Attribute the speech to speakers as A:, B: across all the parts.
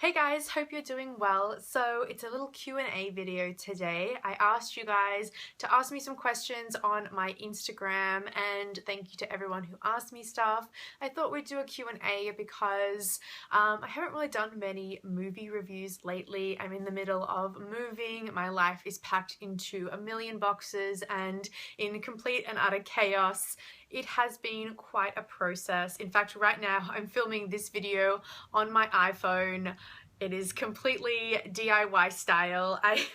A: Hey guys, hope you're doing well. So it's a little Q&A video today. I asked you guys to ask me some questions on my Instagram, and thank you to everyone who asked me stuff. I thought we'd do a Q&A because I haven't really done many movie reviews lately. I'm in the middle of moving. My life is packed into a million boxes and in complete and utter chaos. It has been quite a process. In fact, right now I'm filming this video on my iPhone. It is completely DIY style. I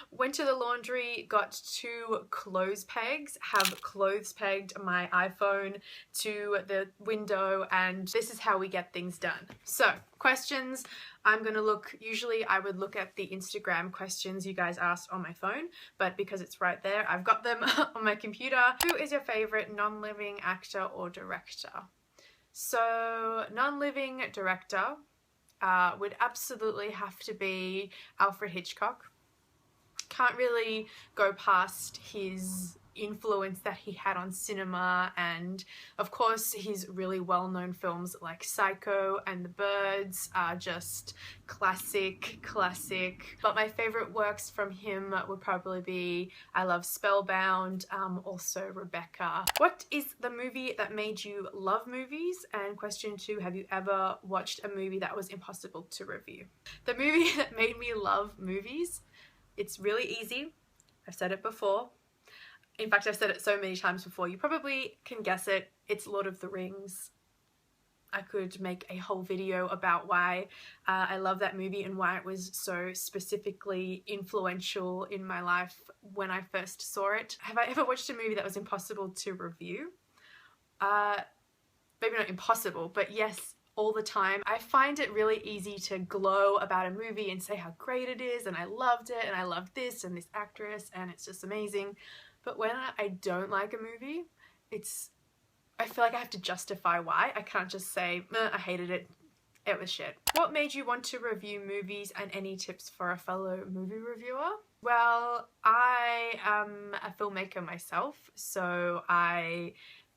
A: went to the laundry, got two clothes pegs, have clothes pegged my iPhone to the window, and this is how we get things done. So, questions. Usually I would look at the Instagram questions you guys asked on my phone, but because it's right there, I've got them on my computer. Who is your favorite non-living actor or director? So, non-living director would absolutely have to be Alfred Hitchcock. Can't really go past his influence that he had on cinema, and of course his really well-known films like Psycho and The Birds are just classic. But my favorite works from him would probably be I love Spellbound, also Rebecca. What is the movie that made you love movies? And question 2, have you ever watched a movie that was impossible to review? The movie that made me love movies, it's really easy. I've said it before. In fact, I've said it so many times before, you probably can guess it. It's Lord of the Rings. I could make a whole video about why I love that movie and why it was so specifically influential in my life when I first saw it. Have I ever watched a movie that was impossible to review? Maybe not impossible, but yes, all the time. I find it really easy to glow about a movie and say how great it is and I loved it and I love this and this actress and it's just amazing. But when I don't like a movie, I feel like I have to justify why. I can't just say, I hated it, it was shit. What made you want to review movies, and any tips for a fellow movie reviewer? Well, I am a filmmaker myself, so I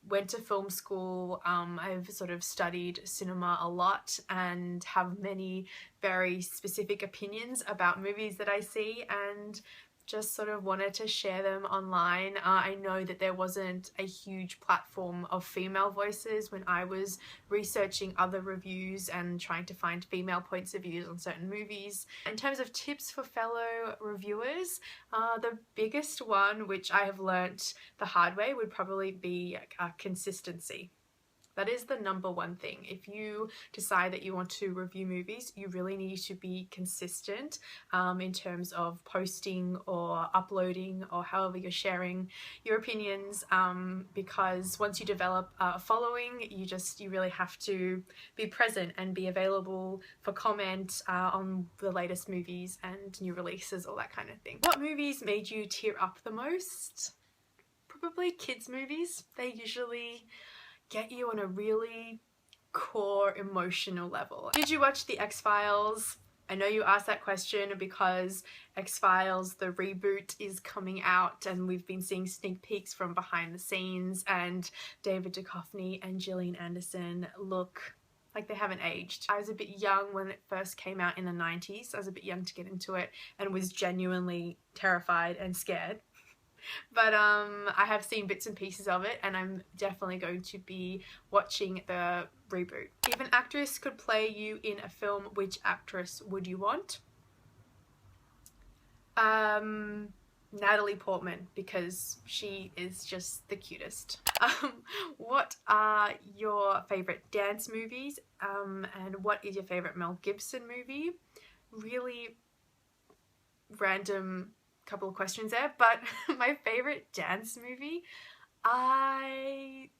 A: went to film school. I've sort of studied cinema a lot and have many very specific opinions about movies that I see, and just sort of wanted to share them online. I know that there wasn't a huge platform of female voices when I was researching other reviews and trying to find female points of views on certain movies. In terms of tips for fellow reviewers, the biggest one, which I have learnt the hard way, would probably be consistency. That is the number one thing. If you decide that you want to review movies, you really need to be consistent in terms of posting or uploading or however you're sharing your opinions, because once you develop a following, you really have to be present and be available for comment on the latest movies and new releases, all that kind of thing. What movies made you tear up the most? Probably kids' movies. They usually get you on a really core emotional level. Did you watch the XFiles? I know you asked that question because XFiles, the reboot, is coming out and we've been seeing sneak peeks from behind the scenes, and David Duchovny and Gillian Anderson look like they haven't aged. I was a bit young when it first came out in the 90s. I was a bit young to get into it and was genuinely terrified and scared. But I have seen bits and pieces of it, and I'm definitely going to be watching the reboot. If an actress could play you in a film, which actress would you want? Natalie Portman, because she is just the cutest. What are your favorite dance movies, and what is your favorite Mel Gibson movie? Really random couple of questions there, but my favorite dance movie, I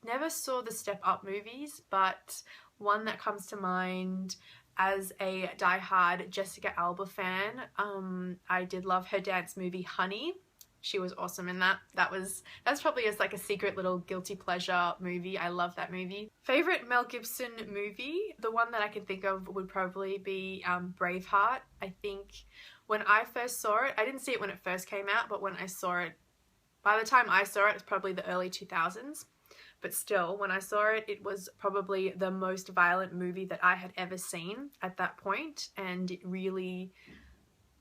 A: never saw the Step Up movies, but one that comes to mind as a die-hard Jessica Alba fan, I did love her dance movie Honey. She was awesome in that. That's probably just like a secret little guilty pleasure movie. I love that movie. Favorite Mel Gibson movie? The one that I can think of would probably be Braveheart. I think when I first saw it, I didn't see it when it first came out, but when I saw it, by the time I saw it, it's probably the early 2000s. but still, when I saw it, it was probably the most violent movie that I had ever seen at that point, and it really,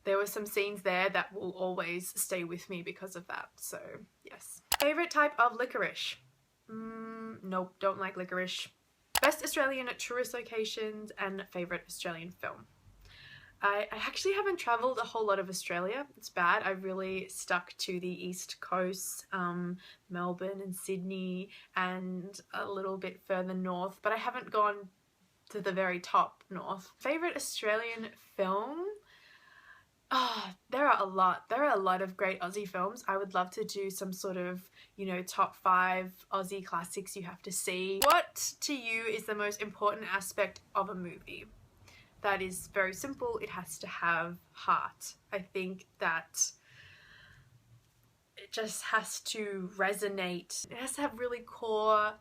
A: there were some scenes there that will always stay with me because of that. So yes. Favorite type of licorice? Nope, don't like licorice. Best Australian tourist locations and favorite Australian film. I actually haven't travelled a whole lot of Australia. It's bad. I really stuck to the East Coast, Melbourne and Sydney, and a little bit further north, but I haven't gone to the very top north. Favorite Australian film? Oh, there are a lot. There are a lot of great Aussie films. I would love to do some sort of, you know, top 5 Aussie classics you have to see. What to you is the most important aspect of a movie? That is very simple. It has to have heart. I think that it just has to resonate. It has to have really core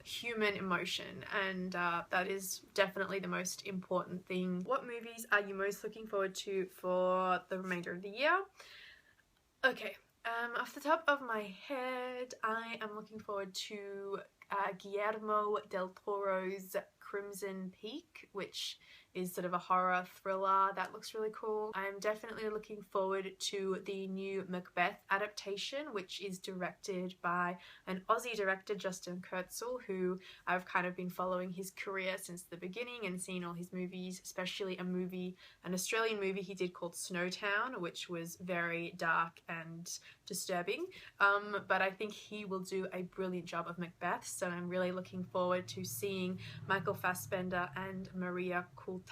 A: human emotion, and that is definitely the most important thing. What movies are you most looking forward to for the remainder of the year? Okay, off the top of my head, I am looking forward to Guillermo del Toro's Crimson Peak, which is sort of a horror thriller that looks really cool. I'm definitely looking forward to the new Macbeth adaptation, which is directed by an Aussie director, Justin Kurzel, who I've kind of been following his career since the beginning and seen all his movies, especially an Australian movie he did called Snowtown, which was very dark and disturbing. But I think he will do a brilliant job of Macbeth, so I'm really looking forward to seeing Michael Fassbender and Maria Coulthard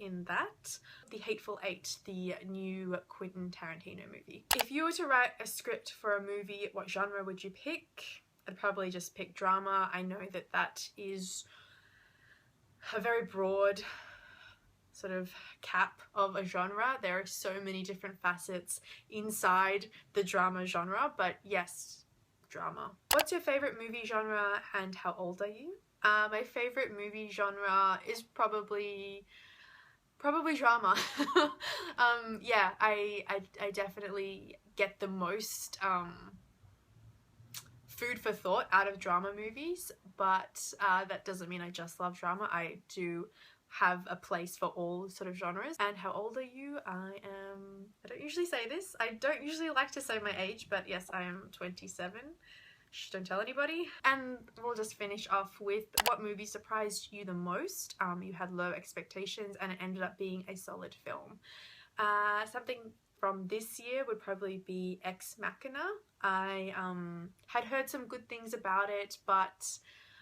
A: in that. The Hateful Eight, the new Quentin Tarantino movie. If you were to write a script for a movie, what genre would you pick? I'd probably just pick drama. I know that that is a very broad sort of cap of a genre. There are so many different facets inside the drama genre, but yes, drama. What's your favorite movie genre and how old are you? My favorite movie genre is probably drama. Yeah, I definitely get the most food for thought out of drama movies, but that doesn't mean I just love drama. I do have a place for all sort of genres. And how old are you? I don't usually say this. I don't usually like to say my age, but yes, I am 27. Shh, don't tell anybody. And we'll just finish off with what movie surprised you the most? You had low expectations and it ended up being a solid film. Something from this year would probably be Ex Machina. I had heard some good things about it, but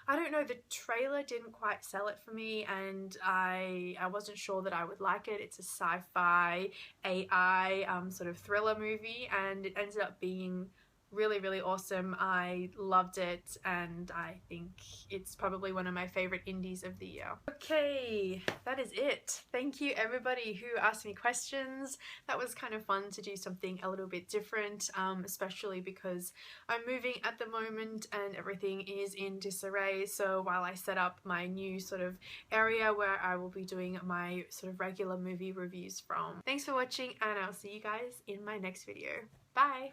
A: I don't know, the trailer didn't quite sell it for me, and I wasn't sure that I would like it. It's a sci-fi AI sort of thriller movie, and it ended up being really, really awesome. I loved it, and I think it's probably one of my favorite indies of the year. Okay, that is it. Thank you everybody who asked me questions. That was kind of fun to do something a little bit different, especially because I'm moving at the moment and everything is in disarray. So while I set up my new sort of area where I will be doing my sort of regular movie reviews from. Thanks for watching, and I'll see you guys in my next video. Bye!